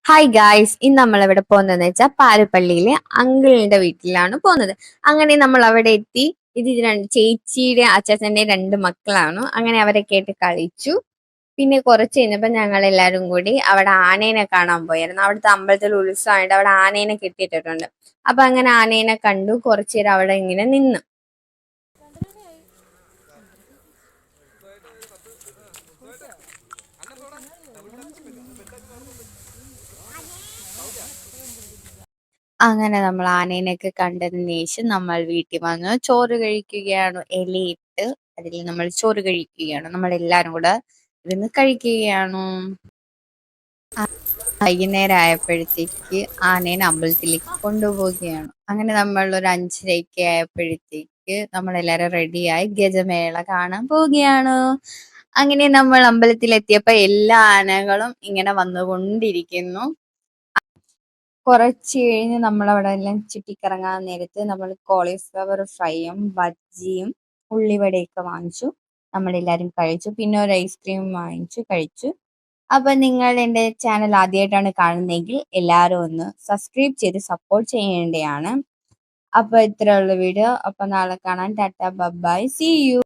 Hi guys, ഇന്ന് നമ്മൾ എവിടെ പോകുന്നതെന്ന് വെച്ചാൽ പാലപ്പള്ളിയിലെ അങ്കിളിന്റെ വീട്ടിലാണ് പോകുന്നത്. അങ്ങനെ നമ്മൾ അവിടെ എത്തി. ഇത് രണ്ട് ചേച്ചിയുടെ അച്ചാച്ചന്റെ രണ്ട് മക്കളാണ്. അങ്ങനെ അവരെ കേട്ട് കളിച്ചു. പിന്നെ കുറച്ച് കഴിഞ്ഞപ്പോൾ ഞങ്ങൾ എല്ലാവരും കൂടി അവിടെ ആനേനെ കാണാൻ പോയായിരുന്നു. അവിടുത്തെ അമ്പലത്തിൽ ഉത്സവമായിട്ട് അവിടെ ആനേനെ കെട്ടിയിട്ടിട്ടുണ്ട്. അപ്പൊ അങ്ങനെ ആനേനെ കണ്ടു. കുറച്ചു നേരം അവിടെ ഇങ്ങനെ നിന്നു. അങ്ങനെ നമ്മൾ ആനേനെയൊക്കെ കണ്ടതിന് ശേഷം നമ്മൾ വീട്ടിൽ വന്ന് ചോറ് കഴിക്കുകയാണ്. ഇലയിട്ട് അതിൽ നമ്മൾ ചോറ് കഴിക്കുകയാണ്. നമ്മൾ എല്ലാരും കൂടെ ഇരുന്ന് കഴിക്കുകയാണ്. വൈകുന്നേരം ആയപ്പോഴത്തേക്ക് ആനേനെ അമ്പലത്തിലേക്ക് കൊണ്ടുപോവുകയാണ്. അങ്ങനെ നമ്മൾ ഒരു 5:30 ആയപ്പോഴത്തേക്ക് നമ്മളെല്ലാരും റെഡിയായി ഗജമേള കാണാൻ പോവുകയാണ്. അങ്ങനെ നമ്മൾ അമ്പലത്തിലെത്തിയപ്പോ എല്ലാ ആനകളും ഇങ്ങനെ വന്നുകൊണ്ടിരിക്കുന്നു. കുറച്ച് കഴിഞ്ഞ് നമ്മളവിടെ എല്ലാം ചുറ്റിക്കറങ്ങാൻ നേരത്ത് നമ്മൾ കോളിഫ്ലവർ ഫ്രൈയും ബജ്ജിയും ഉള്ളിവടയൊക്കെ വാങ്ങിച്ചു. നമ്മളെല്ലാരും കഴിച്ചു. പിന്നെ ഒരു ഐസ്ക്രീം വാങ്ങിച്ചു കഴിച്ചു. അപ്പൊ നിങ്ങൾ എൻ്റെ ചാനൽ ആദ്യമായിട്ടാണ് കാണുന്നതെങ്കിൽ എല്ലാവരും ഒന്ന് സബ്സ്ക്രൈബ് ചെയ്ത് സപ്പോർട്ട് ചെയ്യേണ്ടതാണ്. അപ്പൊ ഇത്രയുള്ള വീഡിയോ. അപ്പൊ നാളെ കാണാൻ. Tata bye, see U.